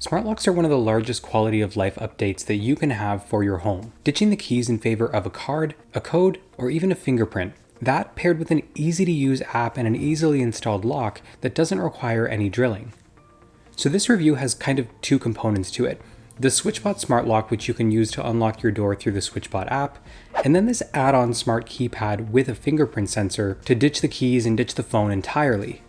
Smart locks are one of the largest quality of life updates that you can have for your home. Ditching the keys in favor of a card, a code, or even a fingerprint. That paired with an easy to use app and an easily installed lock that doesn't require any drilling. So this review has kind of two components to it. The Switchbot smart lock, which you can use to unlock your door through the Switchbot app, and then this add-on smart keypad with a fingerprint sensor to ditch the keys and ditch the phone entirely.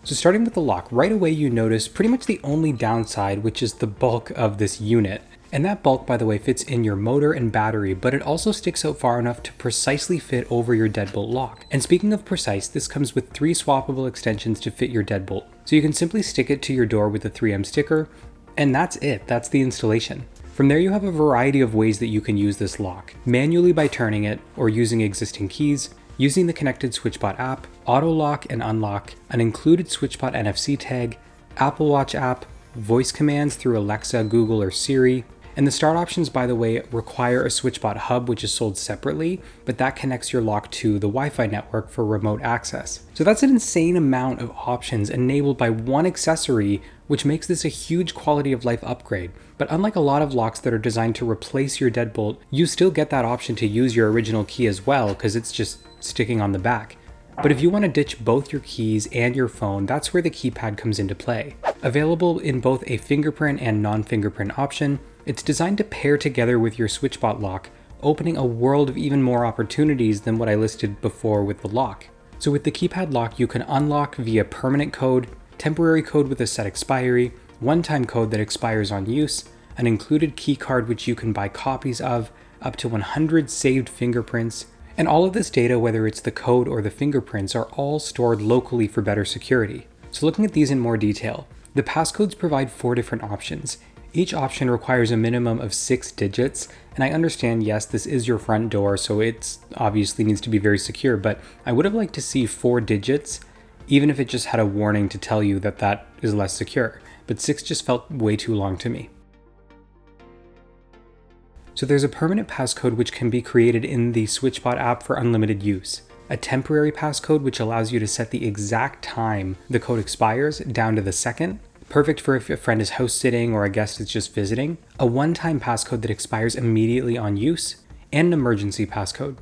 So starting with the lock, right away you notice pretty much the only downside, which is the bulk of this unit. And that bulk, by the way, fits in your motor and battery, but it also sticks out far enough to precisely fit over your deadbolt lock. And speaking of precise, this comes with 3 swappable extensions to fit your deadbolt. So you can simply stick it to your door with a 3M sticker, and that's it. That's the installation. From there you have a variety of ways that you can use this lock, manually by turning it or using existing keys, using the connected Switchbot app, auto lock and unlock, an included Switchbot NFC tag, Apple Watch app, voice commands through Alexa, Google, or Siri. And the start options, by the way, require a Switchbot hub, which is sold separately, but that connects your lock to the Wi-Fi network for remote access. So that's an insane amount of options enabled by one accessory, which makes this a huge quality of life upgrade. But unlike a lot of locks that are designed to replace your deadbolt, you still get that option to use your original key as well, because it's just sticking on the back. But if you want to ditch both your keys and your phone, that's where the keypad comes into play. Available in both a fingerprint and non-fingerprint option, it's designed to pair together with your Switchbot lock, opening a world of even more opportunities than what I listed before with the lock. So with the keypad lock, you can unlock via permanent code, temporary code with a set expiry, one-time code that expires on use, an included key card which you can buy copies of, up to 100 saved fingerprints, and all of this data, whether it's the code or the fingerprints, are all stored locally for better security. So looking at these in more detail, the passcodes provide 4 different options. Each option requires a minimum of 6 digits, and I understand, yes, this is your front door, so it obviously needs to be very secure, but I would have liked to see 4 digits, even if it just had a warning to tell you that that is less secure, but 6 just felt way too long to me. So there's a permanent passcode which can be created in the Switchbot app for unlimited use, a temporary passcode which allows you to set the exact time the code expires down to the second, perfect for if a friend is house sitting or a guest is just visiting, a one-time passcode that expires immediately on use, and an emergency passcode.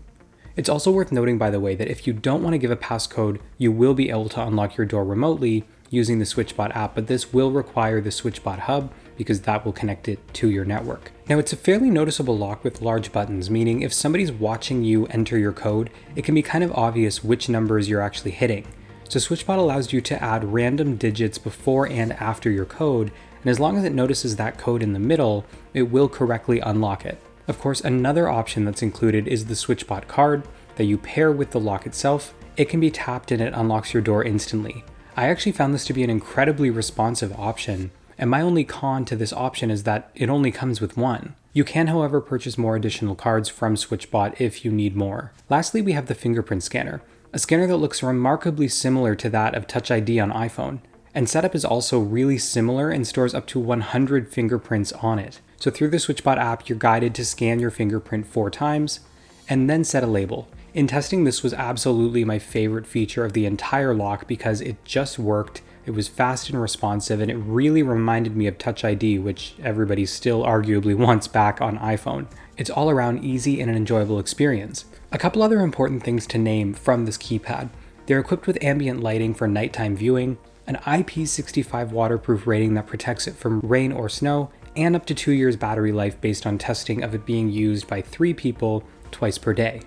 It's also worth noting, by the way, that if you don't want to give a passcode, you will be able to unlock your door remotely using the Switchbot app, but this will require the Switchbot hub because that will connect it to your network. Now, it's a fairly noticeable lock with large buttons, meaning if somebody's watching you enter your code, it can be kind of obvious which numbers you're actually hitting. So Switchbot allows you to add random digits before and after your code, and as long as it notices that code in the middle, it will correctly unlock it. Of course, another option that's included is the Switchbot card that you pair with the lock itself. It can be tapped and it unlocks your door instantly. I actually found this to be an incredibly responsive option, and my only con to this option is that it only comes with one. You can, however, purchase more additional cards from Switchbot if you need more. Lastly, we have the fingerprint scanner, a scanner that looks remarkably similar to that of TouchID on iPhone. And setup is also really similar and stores up to 100 fingerprints on it. So through the Switchbot app, you're guided to scan your fingerprint 4 times and then set a label. In testing, this was absolutely my favorite feature of the entire lock because it just worked. It was fast and responsive, and it really reminded me of TouchID, which everybody still arguably wants back on iPhone. It's all around easy and an enjoyable experience. A couple other important things to name from this keypad. They're equipped with ambient lighting for nighttime viewing, an IP65 waterproof rating that protects it from rain or snow, and up to 2 years battery life based on testing of it being used by 3 people twice per day.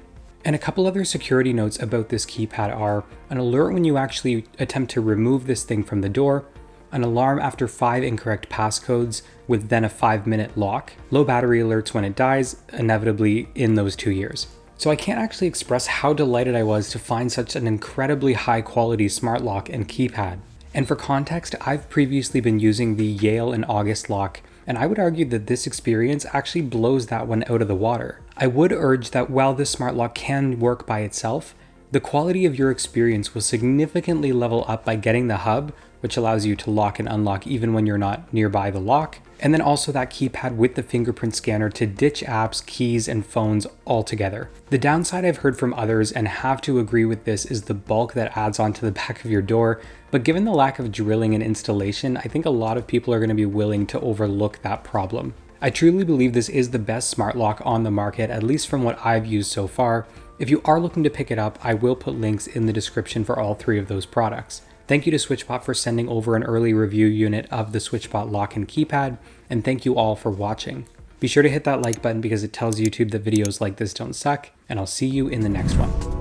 And a couple other security notes about this keypad are an alert when you actually attempt to remove this thing from the door, an alarm after 5 incorrect passcodes with then a 5-minute lock, low battery alerts when it dies, inevitably in those 2 years. So I can't actually express how delighted I was to find such an incredibly high quality smart lock and keypad. And for context, I've previously been using the Yale and August lock, and I would argue that this experience actually blows that one out of the water. I would urge that while this smart lock can work by itself, the quality of your experience will significantly level up by getting the hub which allows you to lock and unlock even when you're not nearby the lock. And then also that keypad with the fingerprint scanner to ditch apps, keys, and phones altogether. The downside I've heard from others, and have to agree with this, is the bulk that adds onto the back of your door. But given the lack of drilling and installation, I think a lot of people are going to be willing to overlook that problem. I truly believe this is the best smart lock on the market, at least from what I've used so far. If you are looking to pick it up, I will put links in the description for all 3 of those products. Thank you to Switchbot for sending over an early review unit of the Switchbot lock and keypad, and thank you all for watching. Be sure to hit that like button because it tells YouTube that videos like this don't suck, and I'll see you in the next one.